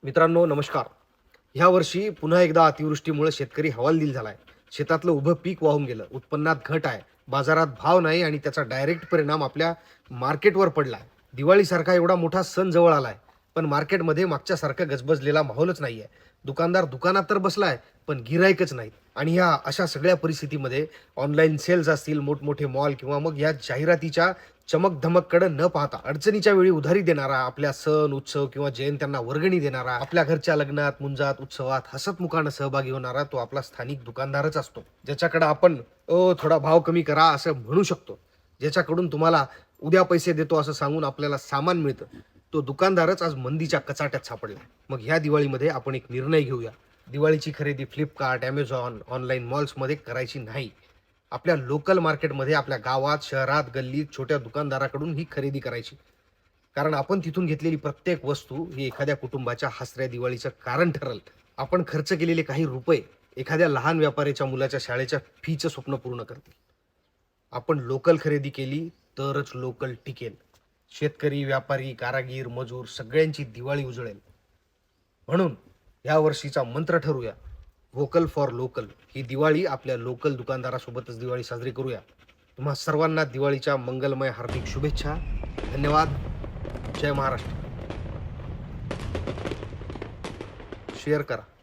मित्रांनो नमस्कार. ह्या वर्षी पुन्हा एकदा अतिवृष्टीमुळे शेतकरी हवालदिल झालाय. शेतातलं उभं पीक वाहून गेलं, उत्पन्नात घट आहे, बाजारात भाव नाही आणि त्याचा डायरेक्ट परिणाम आपल्या मार्केटवर पडलाय. दिवाळीसारखा एवढा मोठा सण जवळ आलाय, पण मार्केटमध्ये मागच्यासारखा गजबजलेला माहोलच नाहीये. दुकानदार दुकानात तर बसलाय, पण गिराईकच नाही. आणि ह्या अशा सगळ्या परिस्थितीमध्ये ऑनलाईन सेल्स असतील, मोठमोठे मॉल किंवा मग या जाहिरातीच्या चमक-धमककडे न पाहता अडचणीच्या वेळी उधारी देणारा, आपल्या सण, उत्सव किंवा जयंत्यांना वर्गणी देणारा, आपल्या घरच्या लग्नात, मुंजात, उत्सवात हसतमुखानं सहभागी होणारा तो आपला स्थानिक दुकानदारच असतो. ज्याच्याकडे आपण थोडा भाव कमी करा असं म्हणू शकतो. ज्याच्याकडून तुम्हाला उद्या पैसे देतो असं सांगून आपल्याला सामान मिळतं. तो दुकानदारच आज मंदीच्या कचाट्यात सापडला. मग ह्या दिवाळीमध्ये आपण एक निर्णय घेऊया. दिवाळीची खरेदी Flipkart, Amazon, ऑनलाईन मॉल्समध्ये करायची नाही. आपल्या लोकल मार्केटमध्ये, आपल्या गावात, शहरात, गल्लीत, छोट्या दुकानदाराकडून ही खरेदी करायची. कारण आपण तिथून घेतलेली प्रत्येक वस्तू ही एखाद्या कुटुंबाच्या हसऱ्या दिवाळीचं कारण ठरेल. आपण खर्च केलेले काही रुपये एखाद्या लहान व्यापाऱ्याच्या मुलाच्या शाळेच्या फीचं स्वप्न पूर्ण करतील. आपण लोकल खरेदी केली तरच लोकल टिकेल. शेतकरी, व्यापारी, कारागीर, मजूर सगळ्यांची दिवाळी उजळेल. म्हणून या वर्षीचा मंत्र ठरूया, व्होकल फॉर लोकल. ही दिवाळी आपल्या लोकल दुकानदारासोबतच दिवाळी साजरी करूया. तुम्हा सर्वांना दिवाळीच्या मंगलमय हार्दिक शुभेच्छा. धन्यवाद. जय महाराष्ट्र. शेअर करा.